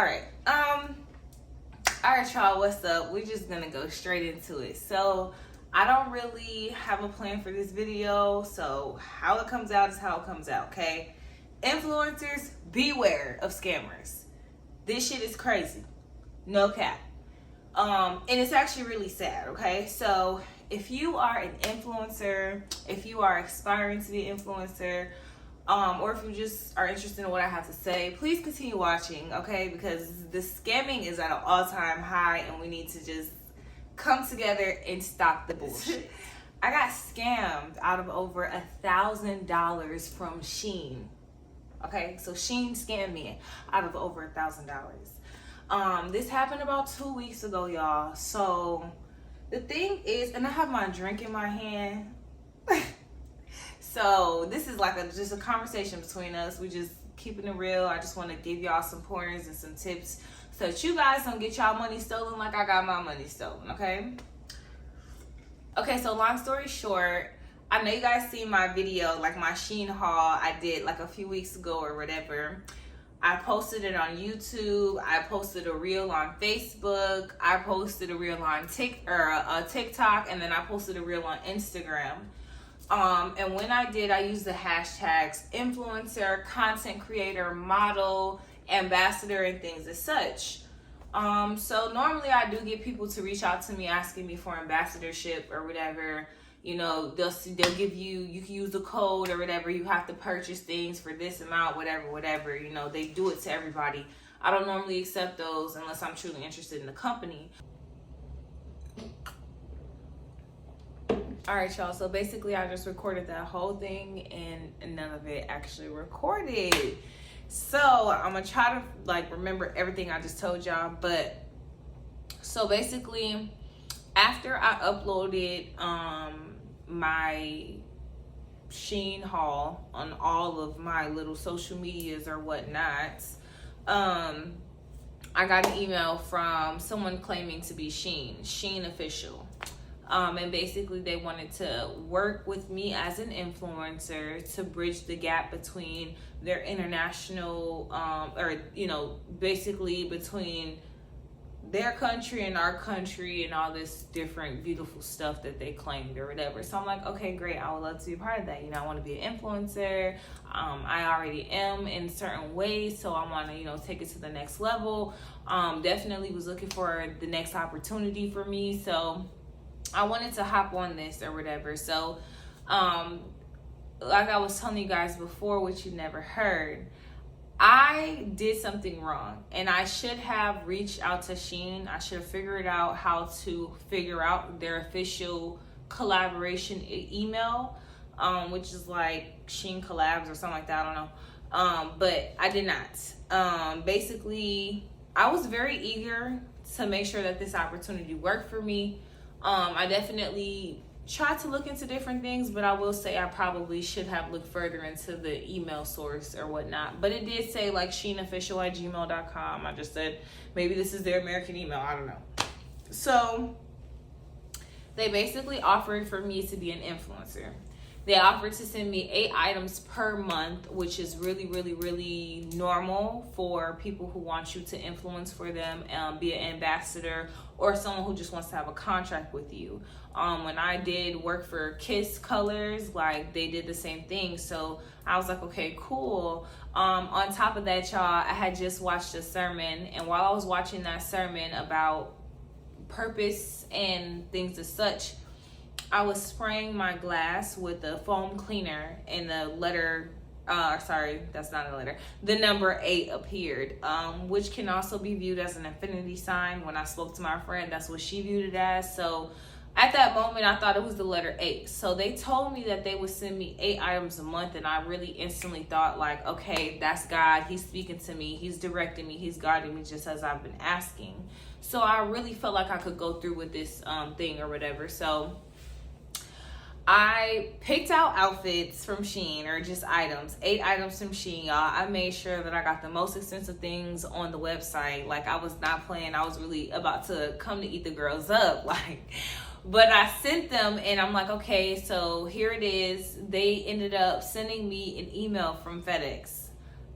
All right, y'all, what's up? We're just gonna go straight into it. So I don't really have a plan for this video, so how it comes out is how it comes out, okay? Influencers, beware of scammers. This shit is crazy. No cap. And it's actually really sad, okay? So if you are an influencer, if you are aspiring to be an influencer, or if you just are interested in what I have to say, please continue watching, okay? Because the scamming is at an all-time high and we need to just come together and stop the bullshit. I got scammed out of over $1,000 from Shein. Okay, so Shein scammed me out of over $1,000. This happened about 2 weeks ago, y'all. So the thing is, and I have my drink in my hand. So this is like just a conversation between us. We just keeping it real. I just want to give y'all some pointers and some tips so that you guys don't get y'all money stolen like I got my money stolen, okay? Okay, so long story short, I know you guys seen my video, like my Shein haul I did like a few weeks ago or whatever. I posted it on YouTube. I posted a reel on Facebook. I posted a reel on TikTok, and then I posted a reel on Instagram. And when I did, I used the hashtags influencer, content creator, model, ambassador, and things as such. So normally I do get people to reach out to me asking me for ambassadorship or whatever. You know, they'll give you can use the code or whatever. You have to purchase things for this amount, whatever. You know, they do it to everybody. I don't normally accept those unless I'm truly interested in the company. All right, y'all, so basically I just recorded that whole thing and none of it actually recorded. So I'm gonna try to like remember everything I just told y'all. But so basically after I uploaded my Shein haul on all of my little social medias or whatnot, I got an email from someone claiming to be Shein official. And basically they wanted to work with me as an influencer to bridge the gap between their international, basically between their country and our country and all this different beautiful stuff that they claimed or whatever. So I'm like, okay, great. I would love to be a part of that. You know, I want to be an influencer. I already am in certain ways. So I want to, take it to the next level. Definitely was looking for the next opportunity for me. So I wanted to hop on this or whatever. So, like I was telling you guys before, which you never heard, I did something wrong and I should have reached out to Shein. I should have figured out how to figure out their official collaboration email, which is like Shein collabs or something like that. I don't know. But I did not. Basically, I was very eager to make sure that this opportunity worked for me. I definitely tried to look into different things, but I will say I probably should have looked further into the email source or whatnot. But it did say like sheinofficial@gmail.com. I just said maybe this is their American email. I don't know. So they basically offered for me to be an influencer. They offered to send me 8 items per month, which is really, really, really normal for people who want you to influence for them, be an ambassador, or someone who just wants to have a contract with you. When I did work for Kiss Colors, like they did the same thing. So I was like, okay, cool. On top of that, y'all, I had just watched a sermon, and while I was watching that sermon about purpose and things as such, I was spraying my glass with a foam cleaner and the letter, that's not a letter, the number 8 appeared, which can also be viewed as an infinity sign. When I spoke to my friend, that's what she viewed it as. So at that moment, I thought it was the letter 8. So they told me that they would send me 8 items a month, and I really instantly thought like, okay, that's God. He's speaking to me. He's directing me. He's guiding me just as I've been asking. So I really felt like I could go through with this thing or whatever. So I picked out outfits from Shein, or just items, 8 items from Shein, y'all. I made sure that I got the most expensive things on the website. Like, I was not playing. I was really about to come to eat the girls up. But I sent them, and I'm like, okay, so here it is. They ended up sending me an email from FedEx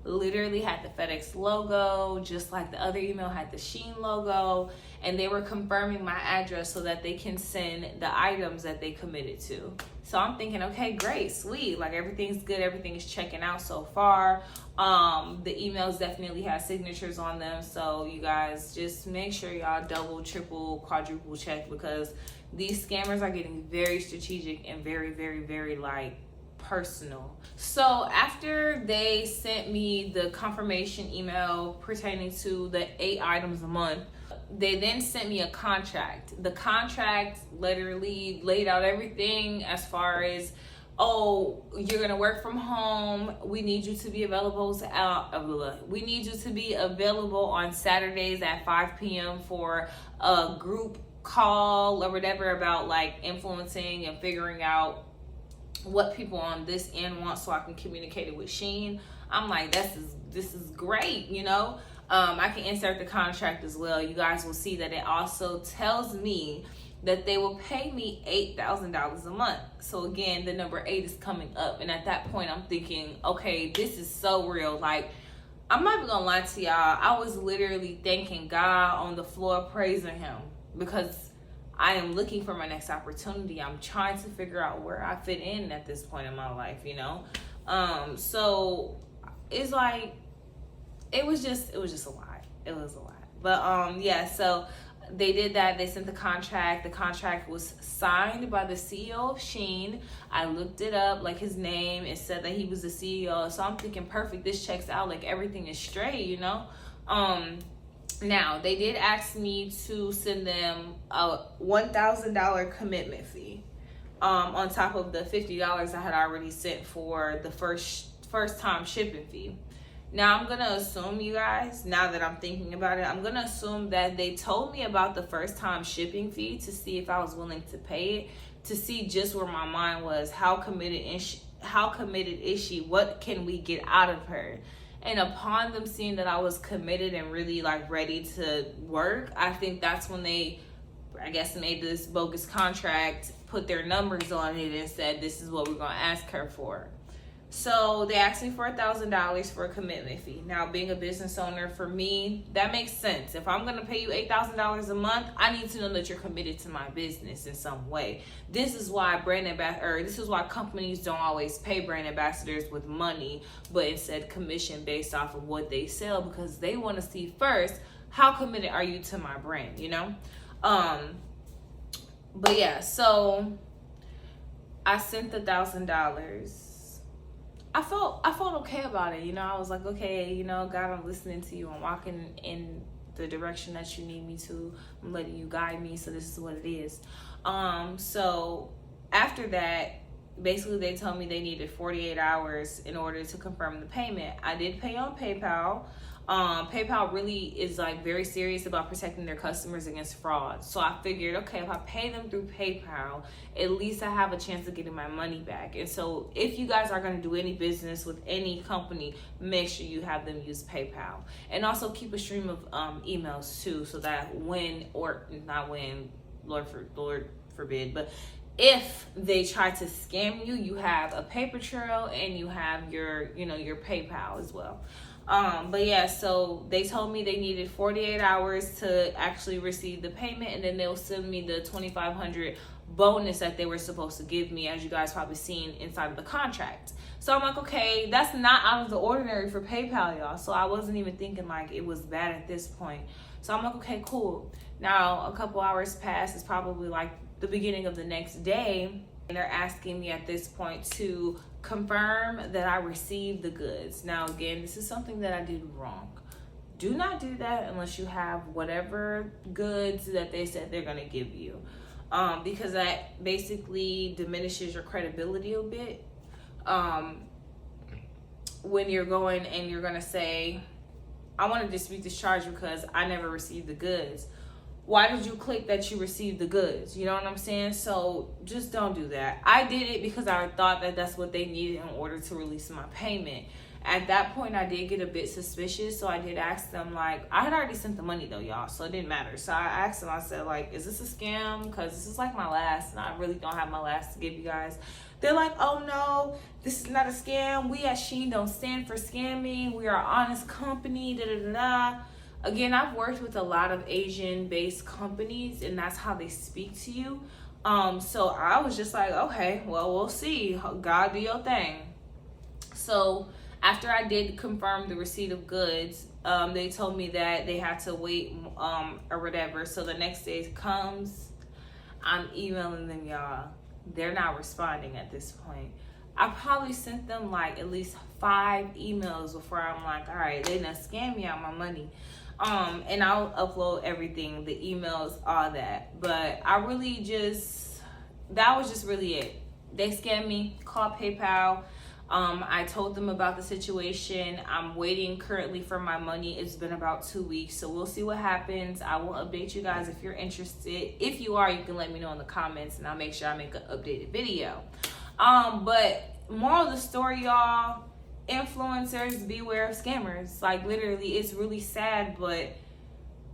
literally had the FedEx logo, just like the other email had the Shein logo, and they were confirming my address so that they can send the items that they committed to. So I'm thinking, okay, great, sweet, like everything's good, everything is checking out so far. The emails definitely have signatures on them, so you guys just make sure y'all double, triple, quadruple check, because these scammers are getting very strategic and very, very, very like personal. So after they sent me the confirmation email pertaining to the 8 items a month, they then sent me a contract. The contract literally laid out everything as far as, oh, you're gonna work from home. We need you to be available we need you to be available on Saturdays at 5 p.m. for a group call or whatever about like influencing and figuring out what people on this end want so I can communicate it with Shein. I'm like, this is great, you know. I can insert the contract as well. You guys will see that it also tells me that they will pay me $8,000 a month. So again, the number 8 is coming up. And at that point, I'm thinking, okay, this is so real. Like, I'm not even gonna lie to y'all. I was literally thanking God on the floor, praising him, because I am looking for my next opportunity. I'm trying to figure out where I fit in at this point in my life, you know? So it's like, it was just a lot. It was a lot. But yeah, so they did that. They sent the contract. The contract was signed by the CEO of Shein. I looked it up, like his name. It said that he was the CEO. So I'm thinking, perfect, this checks out. Like everything is straight, you know? Now, they did ask me to send them a $1,000 commitment fee on top of the $50 I had already sent for the first time shipping fee. Now, I'm going to assume, you guys, now that I'm thinking about it, I'm going to assume that they told me about the first time shipping fee to see if I was willing to pay it, to see just where my mind was. How committed is she? What can we get out of her? And upon them seeing that I was committed and really like ready to work, I think that's when they, I guess, made this bogus contract, put their numbers on it and said, this is what we're going to ask her for. So they asked me for $1,000 for a commitment fee. Now, being a business owner, for me, that makes sense. If I'm going to pay you $8,000 a month, I need to know that you're committed to my business in some way. This is why this is why companies don't always pay brand ambassadors with money, but instead commission based off of what they sell, because they want to see first, how committed are you to my brand, you know? But yeah, so I sent the $1,000. I felt okay about it, you know. I was like, okay, you know, God, I'm listening to you. I'm walking in the direction that you need me to. I'm letting you guide me, so this is what it is. So after that, basically they told me they needed 48 hours in order to confirm the payment. I did pay on PayPal. PayPal really is like very serious about protecting their customers against fraud. So I figured, okay, if I pay them through PayPal, at least I have a chance of getting my money back. And so if you guys are going to do any business with any company, make sure you have them use PayPal. And also keep a stream of emails too, so that Lord forbid, but if they try to scam you, you have a paper trail and you have your PayPal as well. But yeah, so they told me they needed 48 hours to actually receive the payment, and then they'll send me the $2,500 bonus that they were supposed to give me, as you guys probably seen inside of the contract. So I'm like, okay, that's not out of the ordinary for PayPal, y'all. So I wasn't even thinking like it was bad at this point. So I'm like, okay, cool. Now a couple hours pass. It's probably like the beginning of the next day, and they're asking me at this point to confirm that I received the goods. Now, again, this is something that I did wrong. Do not do that unless you have whatever goods that they said they're going to give you, because that basically diminishes your credibility a bit. When you're going and you're going to say, I want to dispute this charge because I never received the goods. Why did you click that you received the goods? You know what I'm saying? So just don't do that. I did it because I thought that that's what they needed in order to release my payment. At that point, I did get a bit suspicious, so I did ask them, like, I had already sent the money though, y'all, so it didn't matter. So I asked them, I said, like, is this a scam? Because this is like my last, and I really don't have my last to give you guys. They're like, oh no, this is not a scam. We at Shein don't stand for scamming. We are an honest company, da da da da. Again, I've worked with a lot of Asian-based companies, and that's how they speak to you. So I was just like, okay, well, we'll see. God, do your thing. So after I did confirm the receipt of goods, they told me that they had to wait or whatever. So the next day comes, I'm emailing them, y'all. They're not responding at this point. I probably sent them like at least 5 emails before I'm like, all right, they done scam me out my money. And I'll upload everything, the emails, all that. But I really just, that was just really it. They scammed me, called PayPal. I told them about the situation. I'm waiting currently for my money. It's been about 2 weeks, so we'll see what happens. I will update you guys if you're interested. If you are, you can let me know in the comments, and I'll make sure I make an updated video. But moral of the story, y'all, influencers, beware of scammers. Like, literally, it's really sad, but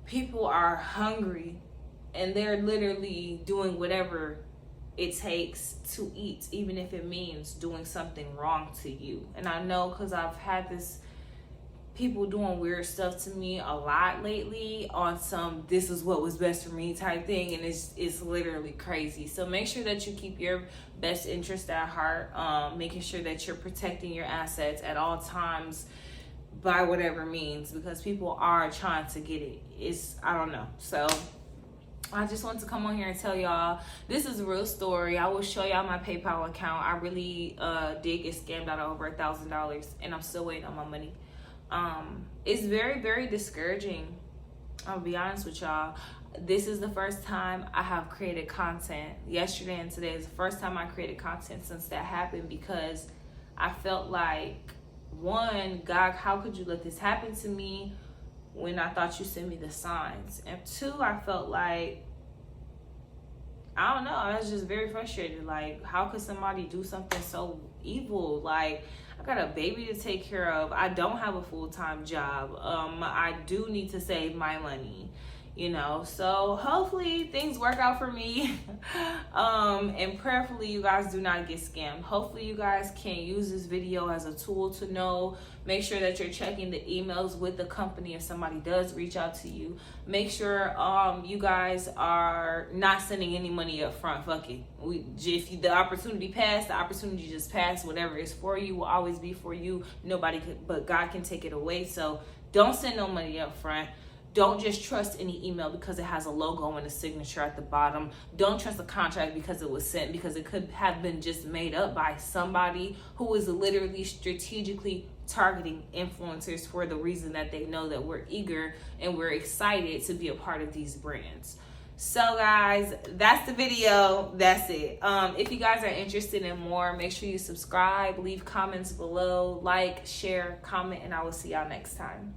people are hungry, and they're literally doing whatever it takes to eat, even if it means doing something wrong to you. And I know, because I've had people doing weird stuff to me a lot lately on some this is what was best for me type thing, and it's literally crazy. So make sure that you keep your best interest at heart, making sure that you're protecting your assets at all times by whatever means, because people are trying to get it. I don't know. So I just want to come on here and tell y'all this is a real story. I will show y'all my PayPal account. I really did get scammed out of over $1,000, and I'm still waiting on my money. It's very, very discouraging. I'll be honest with y'all. This is the first time I have created content. Yesterday and today is the first time I created content since that happened, because I felt like, one, God, how could you let this happen to me when I thought you sent me the signs? And 2, I felt like, I don't know, I was just very frustrated. Like, how could somebody do something so evil? Like, I got a baby to take care of. I don't have a full-time job. I do need to save my money, you know. So hopefully things work out for me. And prayerfully you guys do not get scammed. Hopefully you guys can use this video as a tool to know. Make sure that you're checking the emails with the company if somebody does reach out to you. Make sure you guys are not sending any money up front. Fuck it. If the opportunity passed, the opportunity just passed. Whatever is for you will always be for you. Nobody but God can take it away. So don't send no money up front. Don't just trust any email because it has a logo and a signature at the bottom. Don't trust a contract because it was sent, because it could have been just made up by somebody who is literally strategically targeting influencers for the reason that they know that we're eager and we're excited to be a part of these brands. So guys, that's the video. That's it. If you guys are interested in more, make sure you subscribe, leave comments below, like, share, comment, and I will see y'all next time.